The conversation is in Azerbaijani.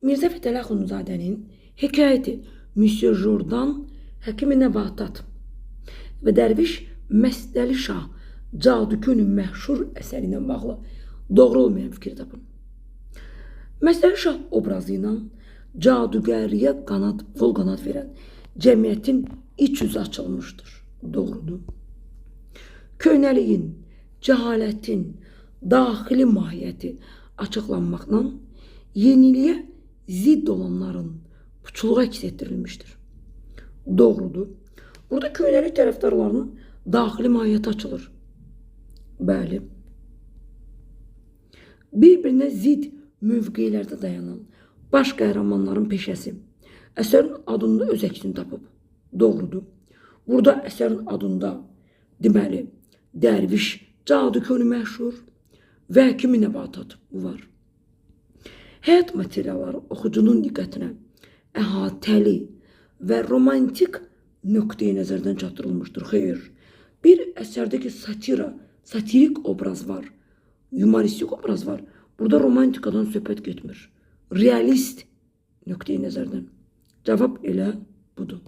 Mirzə Fətəli Axundzadənin hekayəti Monsieur Jordan Həkimi Nəbatat və Dərviş Məsdəli Şah Cadükünün məşhur əsəri ilə bağlı doğru olmayan fikir tapın. Məsdəli Şah obrazı ilə cadugəriyə qol qanad verən cəmiyyətin iç yüzü açılmışdır. Doğrudur. Köhnəliyin, cəhalətin daxili mahiyyəti açıqlanmaqla yeniliyə zidd olanların puçuluğu əks etdirilmişdir. Doğrudur. Burada köhnəlik tərəfdarlarının daxili mahiyyəti açılır. Bəli. Bir-birinə zidd mövqelərdə dayanan baş qəhrəmanların peşəsi əsərin adında öz əksini tapıb. Doğrudur. Burada əsərin adında deməli Dərviş Cadükünü məşhur və Həkimi Nəbatat var. Həyat materialları oxucunun diqqətinə əhatəli və romantik nöqteyi nəzərdən çatdırılmışdır. Xeyr, bir əsərdəki satirik obraz var, humoristik obraz var. Burada romantikadan söhbət getmir. Realist nöqteyi nəzərdən. Cavab elə budur.